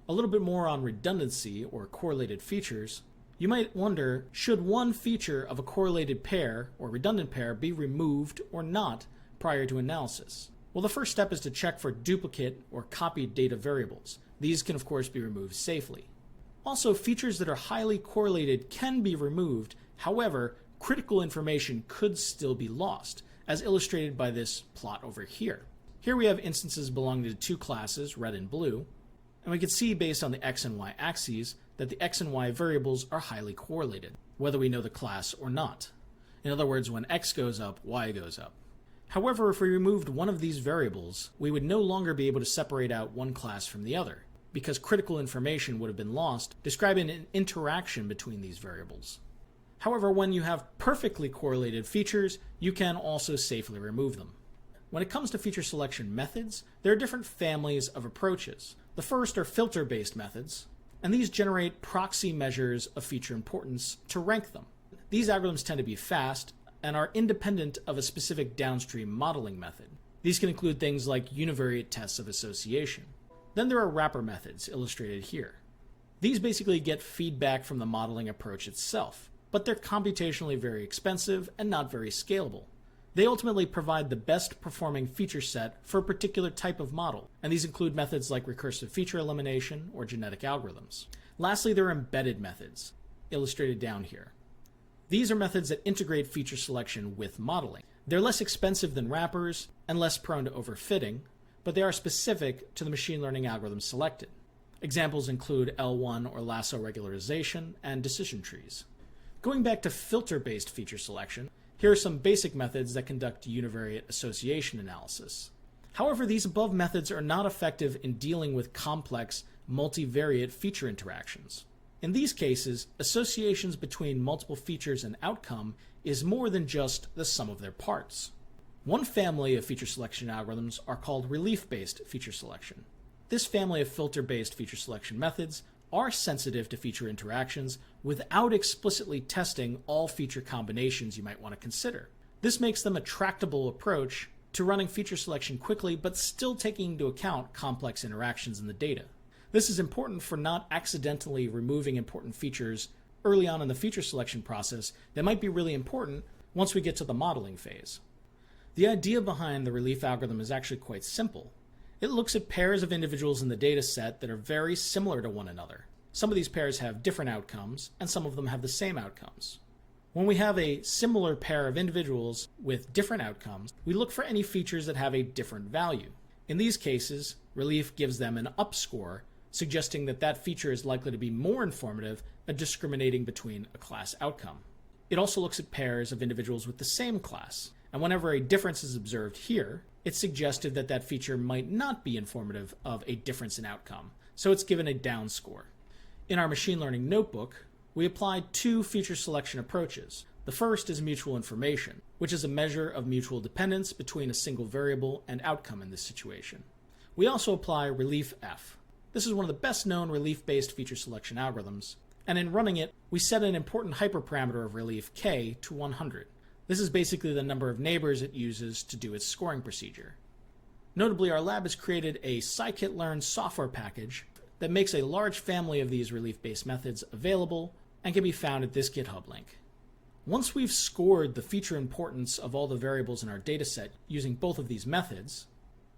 A little bit more on redundancy, or correlated features. You might wonder, should one feature of a correlated pair, or redundant pair, be removed or not prior to analysis? Well, the first step is to check for duplicate or copied data variables. These can, of course, be removed safely. Also, features that are highly correlated can be removed. However, critical information could still be lost, as illustrated by this plot over here. Here we have instances belonging to two classes, red and blue, and we can see based on the x and y axes that the x and y variables are highly correlated, whether we know the class or not. In other words, when x goes up, y goes up. However, if we removed one of these variables, we would no longer be able to separate out one class from the other, because critical information would have been lost describing an interaction between these variables. However, when you have perfectly correlated features, you can also safely remove them. When it comes to feature selection methods, there are different families of approaches. The first are filter-based methods, and these generate proxy measures of feature importance to rank them. These algorithms tend to be fast and are independent of a specific downstream modeling method. These can include things like univariate tests of association. Then there are wrapper methods, illustrated here. These basically get feedback from the modeling approach itself, but they're computationally very expensive and not very scalable. They ultimately provide the best performing feature set for a particular type of model, and these include methods like recursive feature elimination or genetic algorithms. Lastly, there are embedded methods, illustrated down here. These are methods that integrate feature selection with modeling. They're less expensive than wrappers and less prone to overfitting, but they are specific to the machine learning algorithm selected. Examples include L1 or lasso regularization and decision trees. Going back to filter-based feature selection, here are some basic methods that conduct univariate association analysis. However, these above methods are not effective in dealing with complex, multivariate feature interactions. In these cases, associations between multiple features and outcome is more than just the sum of their parts. One family of feature selection algorithms are called relief-based feature selection. This family of filter-based feature selection methods are sensitive to feature interactions without explicitly testing all feature combinations you might want to consider. This makes them a tractable approach to running feature selection quickly but still taking into account complex interactions in the data. This is important for not accidentally removing important features early on in the feature selection process that might be really important once we get to the modeling phase. The idea behind the relief algorithm is actually quite simple. It looks at pairs of individuals in the data set that are very similar to one another. Some of these pairs have different outcomes, and some of them have the same outcomes. When we have a similar pair of individuals with different outcomes, we look for any features that have a different value. In these cases, relief gives them an up score, suggesting that that feature is likely to be more informative at discriminating between a class outcome. It also looks at pairs of individuals with the same class, and whenever a difference is observed here, it's suggested that that feature might not be informative of a difference in outcome, so it's given a down score. In our machine learning notebook, we applied two feature selection approaches. The first is mutual information, which is a measure of mutual dependence between a single variable and outcome in this situation. We also apply relief F. This is one of the best known relief-based feature selection algorithms, and in running it, we set an important hyperparameter of relief K to 100. This is basically the number of neighbors it uses to do its scoring procedure. Notably, our lab has created a scikit-learn software package that makes a large family of these relief-based methods available and can be found at this GitHub link. Once we've scored the feature importance of all the variables in our dataset using both of these methods,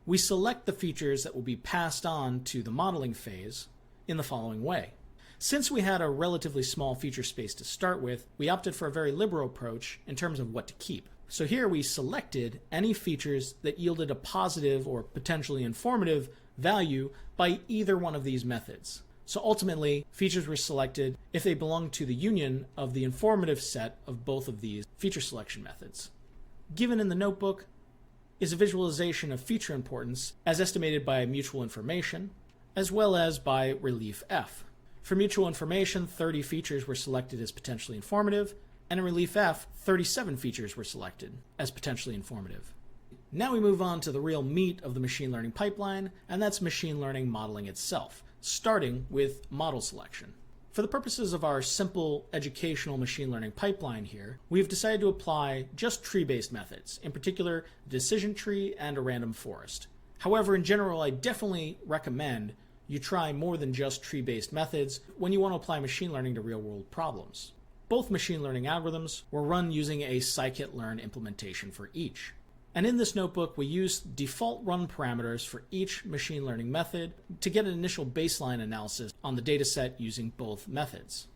we select the features that will be passed on to the modeling phase in the following way. Since we had a relatively small feature space to start with, we opted for a very liberal approach in terms of what to keep. So here we selected any features that yielded a positive or potentially informative value by either one of these methods. So ultimately, features were selected if they belong to the union of the informative set of both of these feature selection methods. Given in the notebook is a visualization of feature importance as estimated by mutual information, as well as by relief F. For mutual information, 30 features were selected as potentially informative, and in relief F, 37 features were selected as potentially informative. Now we move on to the real meat of the machine learning pipeline, and that's machine learning modeling itself, starting with model selection. For the purposes of our simple educational machine learning pipeline here, we've decided to apply just tree-based methods, in particular a decision tree and a random forest. However, in general, I definitely recommend you try more than just tree-based methods when you want to apply machine learning to real-world problems. Both machine learning algorithms were run using a scikit-learn implementation for each. And in this notebook, we use default run parameters for each machine learning method to get an initial baseline analysis on the dataset using both methods.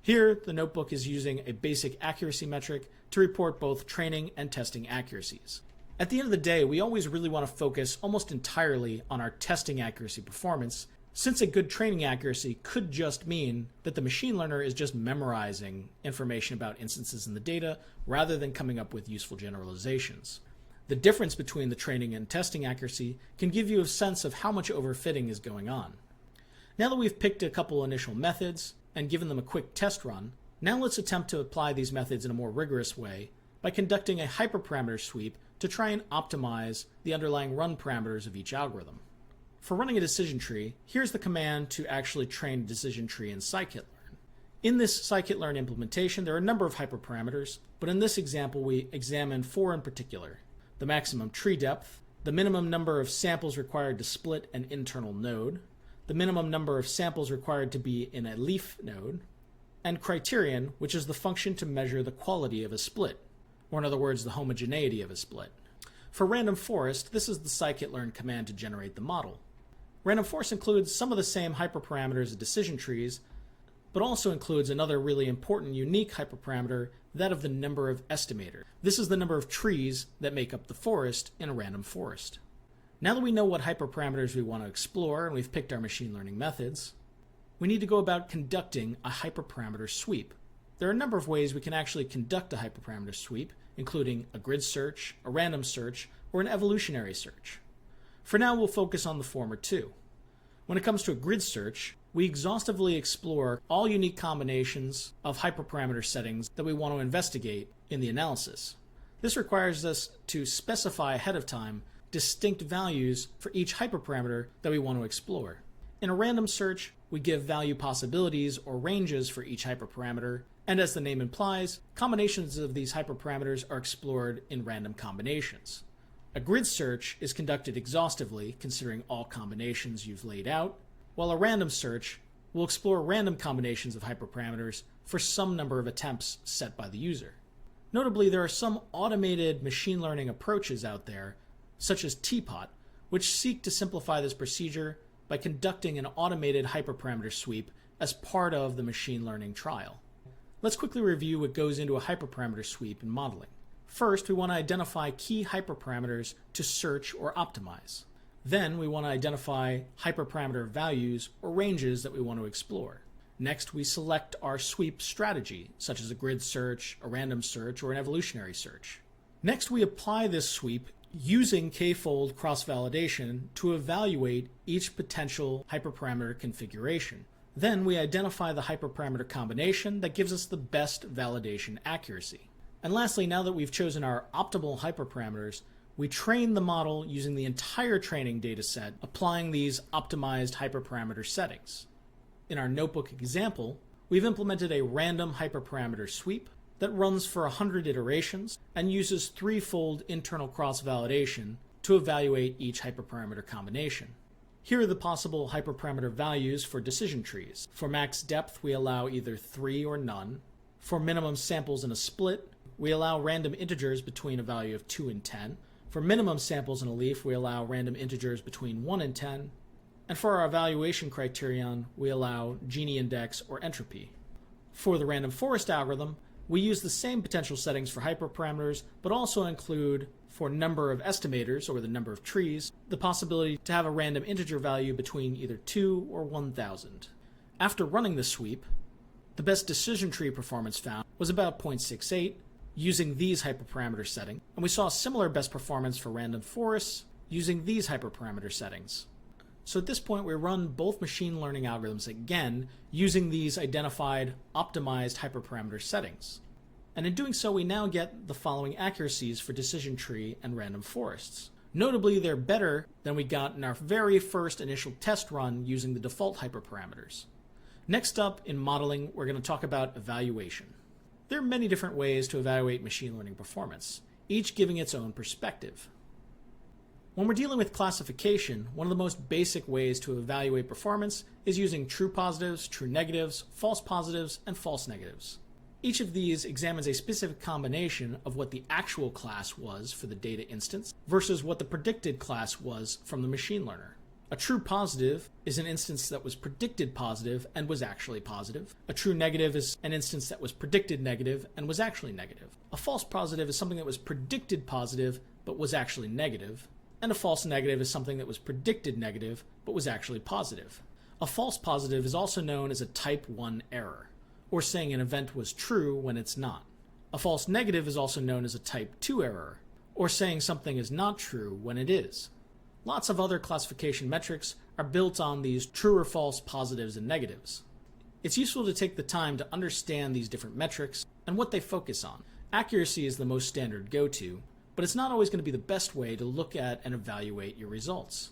Here, the notebook is using a basic accuracy metric to report both training and testing accuracies. At the end of the day, we always really want to focus almost entirely on our testing accuracy performance, since a good training accuracy could just mean that the machine learner is just memorizing information about instances in the data rather than coming up with useful generalizations. The difference between the training and testing accuracy can give you a sense of how much overfitting is going on. Now that we've picked a couple initial methods and given them a quick test run, now let's attempt to apply these methods in a more rigorous way by conducting a hyperparameter sweep to try and optimize the underlying run parameters of each algorithm. For running a decision tree, here's the command to actually train a decision tree in scikit-learn. In this scikit-learn implementation, there are a number of hyperparameters, but in this example we examine 4 in particular: the maximum tree depth, the minimum number of samples required to split an internal node, the minimum number of samples required to be in a leaf node, and criterion, which is the function to measure the quality of a split, or in other words, the homogeneity of a split. For random forest, this is the scikit-learn command to generate the model. Random forest includes some of the same hyperparameters as decision trees, but also includes another really important unique hyperparameter, that of the number of estimators. This is the number of trees that make up the forest in a random forest. Now that we know what hyperparameters we want to explore and we've picked our machine learning methods, we need to go about conducting a hyperparameter sweep. There are a number of ways we can actually conduct a hyperparameter sweep, including a grid search, a random search, or an evolutionary search. For now, we'll focus on the former two. When it comes to a grid search, we exhaustively explore all unique combinations of hyperparameter settings that we want to investigate in the analysis. This requires us to specify ahead of time distinct values for each hyperparameter that we want to explore. In a random search, we give value possibilities or ranges for each hyperparameter, and as the name implies, combinations of these hyperparameters are explored in random combinations. A grid search is conducted exhaustively, considering all combinations you've laid out, while a random search will explore random combinations of hyperparameters for some number of attempts set by the user. Notably, there are some automated machine learning approaches out there, such as Teapot, which seek to simplify this procedure by conducting an automated hyperparameter sweep as part of the machine learning trial. Let's quickly review what goes into a hyperparameter sweep in modeling. First, we want to identify key hyperparameters to search or optimize. Then we want to identify hyperparameter values or ranges that we want to explore. Next, we select our sweep strategy, such as a grid search, a random search, or an evolutionary search. Next, we apply this sweep using k-fold cross-validation to evaluate each potential hyperparameter configuration. Then we identify the hyperparameter combination that gives us the best validation accuracy. And lastly, now that we've chosen our optimal hyperparameters, we train the model using the entire training dataset, applying these optimized hyperparameter settings. In our notebook example, we've implemented a random hyperparameter sweep that runs for 100 iterations and uses threefold internal cross-validation to evaluate each hyperparameter combination. Here are the possible hyperparameter values for decision trees. For max depth, we allow either 3 or none. For minimum samples in a split, we allow random integers between a value of 2 and 10. For minimum samples in a leaf, we allow random integers between 1 and 10. And for our evaluation criterion, we allow Gini index or entropy. For the random forest algorithm, we use the same potential settings for hyperparameters, but also include, for number of estimators, or the number of trees, the possibility to have a random integer value between either 2 or 1000. After running the sweep, the best decision tree performance found was about 0.68 using these hyperparameter settings, and we saw similar best performance for random forests using these hyperparameter settings. So at this point, we run both machine learning algorithms again using these identified optimized hyperparameter settings. And in doing so, we now get the following accuracies for decision tree and random forests. Notably, they're better than we got in our very first initial test run using the default hyperparameters. Next up in modeling, we're going to talk about evaluation. There are many different ways to evaluate machine learning performance, each giving its own perspective. When we're dealing with classification, one of the most basic ways to evaluate performance is using true positives, true negatives, false positives, and false negatives. Each of these examines a specific combination of what the actual class was for the data instance versus what the predicted class was from the machine learner. A true positive is an instance that was predicted positive and was actually positive. A true negative is an instance that was predicted negative and was actually negative. A false positive is something that was predicted positive but was actually negative. And a false negative is something that was predicted negative but was actually positive. A false positive is also known as a type 1 error, or saying an event was true when it's not. A false negative is also known as a type 2 error, or saying something is not true when it is. Lots of other classification metrics are built on these true or false positives and negatives. It's useful to take the time to understand these different metrics and what they focus on. Accuracy is the most standard go-to, but it's not always going to be the best way to look at and evaluate your results.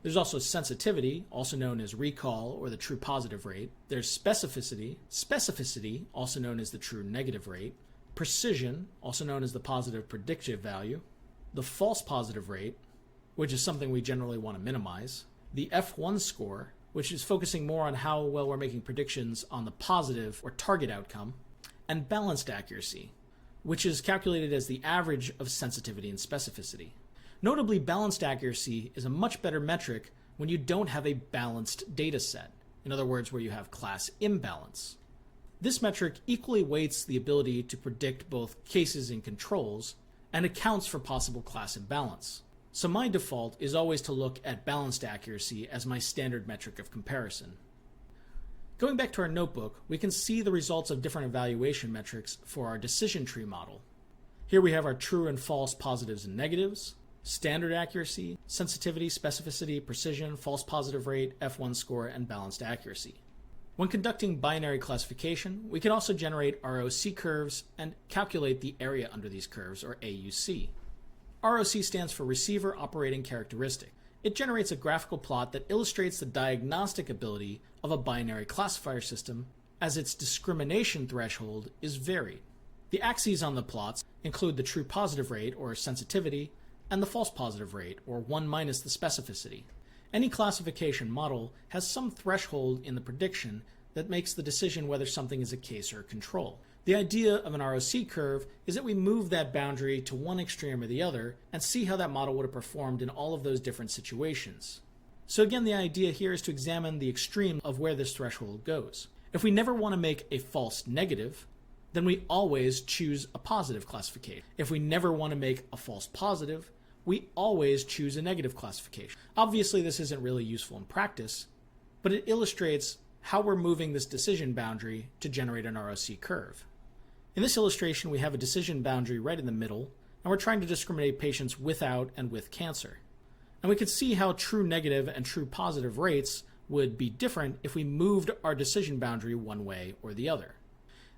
There's also sensitivity, also known as recall or the true positive rate. There's specificity, also known as the true negative rate. Precision, also known as the positive predictive value. The false positive rate, which is something we generally want to minimize. The F1 score, which is focusing more on how well we're making predictions on the positive or target outcome. And balanced accuracy, which is calculated as the average of sensitivity and specificity. Notably, balanced accuracy is a much better metric when you don't have a balanced data set. In other words, where you have class imbalance. This metric equally weights the ability to predict both cases and controls and accounts for possible class imbalance. So my default is always to look at balanced accuracy as my standard metric of comparison. Going back to our notebook, we can see the results of different evaluation metrics for our decision tree model. Here we have our true and false positives and negatives, standard accuracy, sensitivity, specificity, precision, false positive rate, F1 score, and balanced accuracy. When conducting binary classification, we can also generate ROC curves and calculate the area under these curves, or AUC. ROC stands for Receiver Operating Characteristic. It generates a graphical plot that illustrates the diagnostic ability of a binary classifier system as its discrimination threshold is varied. The axes on the plots include the true positive rate, or sensitivity, and the false positive rate, or 1 minus the specificity. Any classification model has some threshold in the prediction that makes the decision whether something is a case or a control. The idea of an ROC curve is that we move that boundary to one extreme or the other and see how that model would have performed in all of those different situations. So again, the idea here is to examine the extreme of where this threshold goes. If we never want to make a false negative, then we always choose a positive classification. If we never want to make a false positive, we always choose a negative classification. Obviously, this isn't really useful in practice, but it illustrates how we're moving this decision boundary to generate an ROC curve. In this illustration, we have a decision boundary right in the middle, and we're trying to discriminate patients without and with cancer. And we can see how true negative and true positive rates would be different if we moved our decision boundary one way or the other.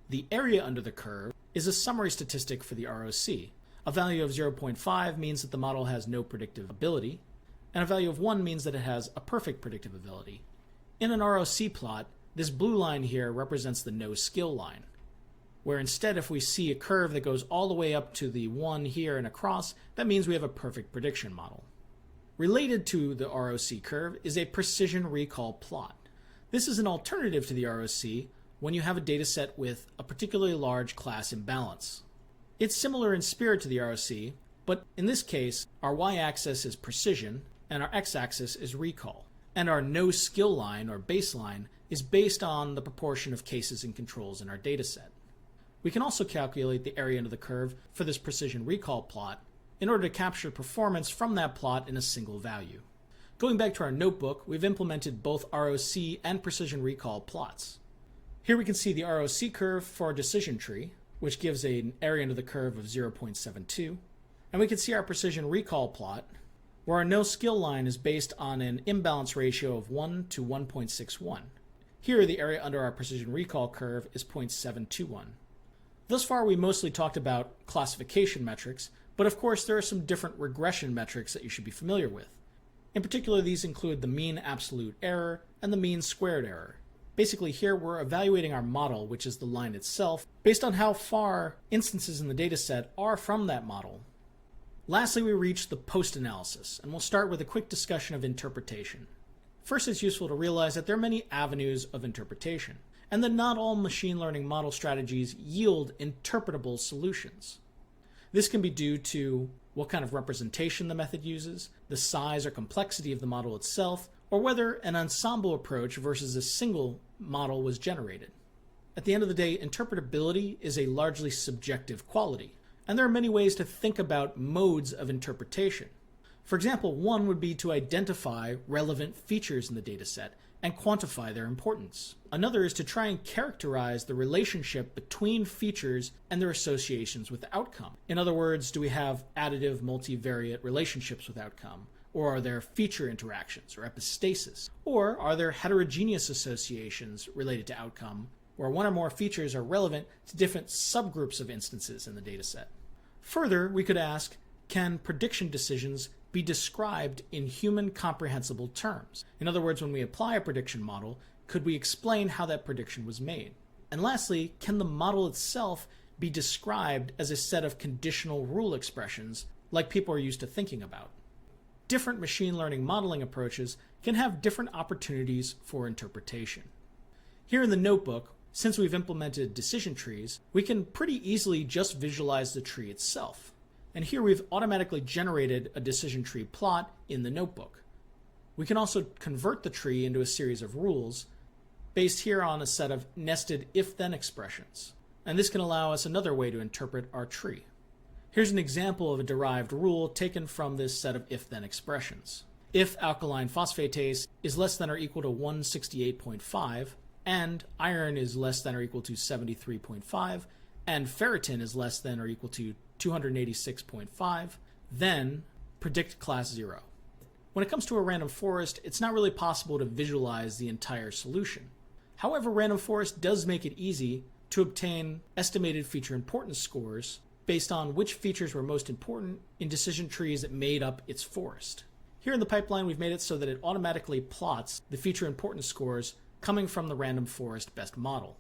The area under the curve is a summary statistic for the ROC. A value of 0.5 means that the model has no predictive ability, and a value of 1 means that it has a perfect predictive ability. In an ROC plot, this blue line here represents the no skill line, where instead if we see a curve that goes all the way up to the 1 here and across, that means we have a perfect prediction model. Related to the ROC curve is a precision recall plot. This is an alternative to the ROC when you have a data set with a particularly large class imbalance. It's similar in spirit to the ROC, but in this case, our y-axis is precision and our x-axis is recall. And our no skill line, or baseline, is based on the proportion of cases and controls in our data set. We can also calculate the area under the curve for this precision recall plot in order to capture performance from that plot in a single value. Going back to our notebook, we've implemented both ROC and precision recall plots. Here we can see the ROC curve for our decision tree, which gives an area under the curve of 0.72, and we can see our precision recall plot, where our no skill line is based on an imbalance ratio of 1 to 1.61. Here, the area under our precision recall curve is 0.721. Thus far, we mostly talked about classification metrics, but of course there are some different regression metrics that you should be familiar with. In particular, these include the mean absolute error and the mean squared error. Basically, here we're evaluating our model, which is the line itself, based on how far instances in the dataset are from that model. Lastly, we reach the post-analysis, and we'll start with a quick discussion of interpretation. First, it's useful to realize that there are many avenues of interpretation, and that not all machine learning model strategies yield interpretable solutions. This can be due to what kind of representation the method uses, the size or complexity of the model itself, or whether an ensemble approach versus a single model was generated. At the end of the day, interpretability is a largely subjective quality, and there are many ways to think about modes of interpretation. For example, one would be to identify relevant features in the dataset and quantify their importance. Another is to try and characterize the relationship between features and their associations with the outcome. In other words, do we have additive multivariate relationships with outcome? Or are there feature interactions, or epistasis? Or are there heterogeneous associations related to outcome, where one or more features are relevant to different subgroups of instances in the dataset? Further, we could ask, can prediction decisions be described in human comprehensible terms? In other words, when we apply a prediction model, could we explain how that prediction was made? And lastly, can the model itself be described as a set of conditional rule expressions like people are used to thinking about? Different machine learning modeling approaches can have different opportunities for interpretation. Here in the notebook, since we've implemented decision trees, we can pretty easily just visualize the tree itself. And here we've automatically generated a decision tree plot in the notebook. We can also convert the tree into a series of rules based here on a set of nested if-then expressions. And this can allow us another way to interpret our tree. Here's an example of a derived rule taken from this set of if-then expressions. If alkaline phosphatase is less than or equal to 168.5, and iron is less than or equal to 73.5, and ferritin is less than or equal to 286.5, then predict class 0. When it comes to a random forest, it's not really possible to visualize the entire solution. However, random forest does make it easy to obtain estimated feature importance scores based on which features were most important in decision trees that made up its forest. Here in the pipeline, we've made it so that it automatically plots the feature importance scores coming from the random forest best model.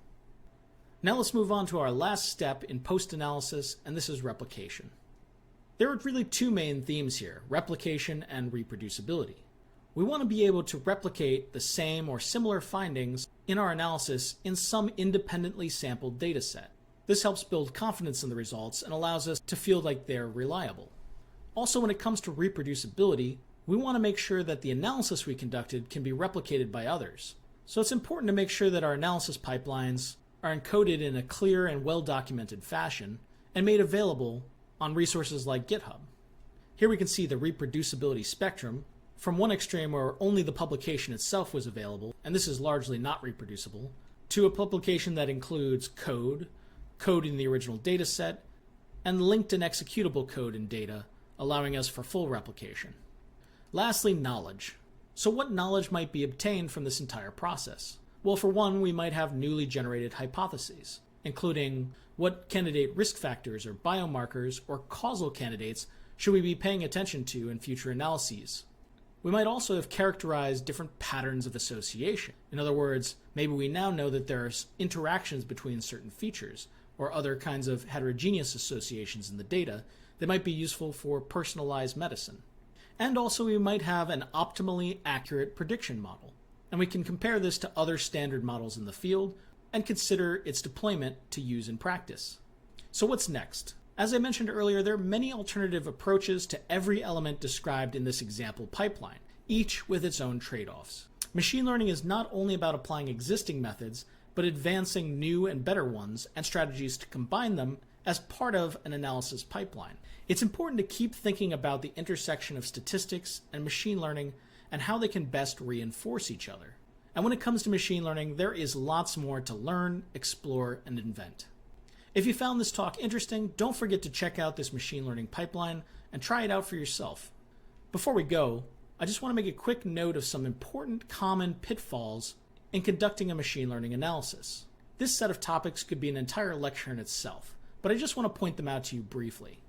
Now let's move on to our last step in post-analysis, and this is replication. There are really two main themes here, replication and reproducibility. We want to be able to replicate the same or similar findings in our analysis in some independently sampled data set. This helps build confidence in the results and allows us to feel like they're reliable. Also, when it comes to reproducibility, we want to make sure that the analysis we conducted can be replicated by others. So it's important to make sure that our analysis pipelines are encoded in a clear and well-documented fashion and made available on resources like GitHub. Here we can see the reproducibility spectrum from one extreme where only the publication itself was available, and this is largely not reproducible, to a publication that includes code in the original data set, and linked and executable code and data, allowing us for full replication. Lastly, knowledge. So what knowledge might be obtained from this entire process? Well, for one, we might have newly generated hypotheses, including what candidate risk factors or biomarkers or causal candidates should we be paying attention to in future analyses. We might also have characterized different patterns of association. In other words, maybe we now know that there are interactions between certain features or other kinds of heterogeneous associations in the data that might be useful for personalized medicine. And also we might have an optimally accurate prediction model. And we can compare this to other standard models in the field and consider its deployment to use in practice. So what's next? As I mentioned earlier, there are many alternative approaches to every element described in this example pipeline, each with its own trade-offs. Machine learning is not only about applying existing methods, but advancing new and better ones and strategies to combine them as part of an analysis pipeline. It's important to keep thinking about the intersection of statistics and machine learning and how they can best reinforce each other. And when it comes to machine learning, there is lots more to learn, explore, and invent. If you found this talk interesting, don't forget to check out this machine learning pipeline and try it out for yourself. Before we go, I just want to make a quick note of some important common pitfalls in conducting a machine learning analysis. This set of topics could be an entire lecture in itself, but I just want to point them out to you briefly.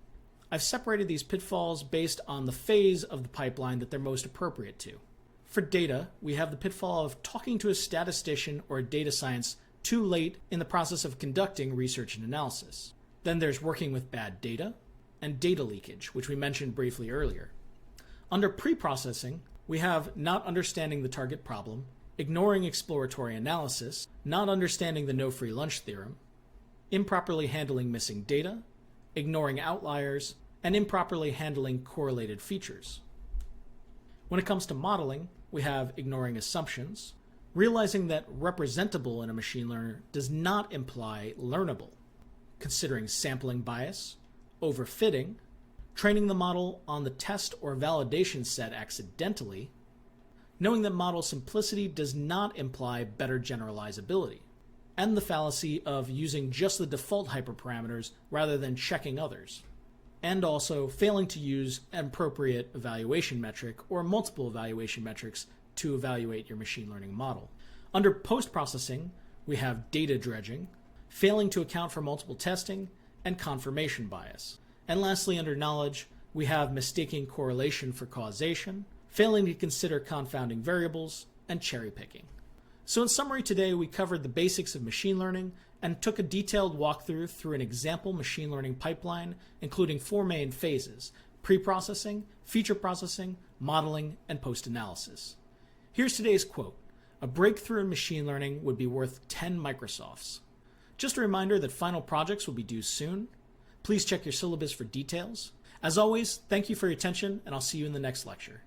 I've separated these pitfalls based on the phase of the pipeline that they're most appropriate to. For data, we have the pitfall of talking to a statistician or a data science too late in the process of conducting research and analysis. Then there's working with bad data and data leakage, which we mentioned briefly earlier. Under preprocessing, we have not understanding the target problem, ignoring exploratory analysis, not understanding the no free lunch theorem, improperly handling missing data, ignoring outliers, and improperly handling correlated features. When it comes to modeling, we have ignoring assumptions, realizing that representable in a machine learner does not imply learnable, considering sampling bias, overfitting, training the model on the test or validation set accidentally, knowing that model simplicity does not imply better generalizability, and the fallacy of using just the default hyperparameters rather than checking others, and also failing to use an appropriate evaluation metric or multiple evaluation metrics to evaluate your machine learning model. Under post-processing, we have data dredging, failing to account for multiple testing, and confirmation bias. And lastly, under knowledge, we have mistaking correlation for causation, failing to consider confounding variables, and cherry picking. So in summary, today we covered the basics of machine learning and took a detailed walkthrough through an example machine learning pipeline, including 4 main phases: pre-processing, feature processing, modeling, and post-analysis. Here's today's quote: "A breakthrough in machine learning would be worth 10 Microsofts." Just a reminder that final projects will be due soon. Please check your syllabus for details. As always, thank you for your attention, and I'll see you in the next lecture.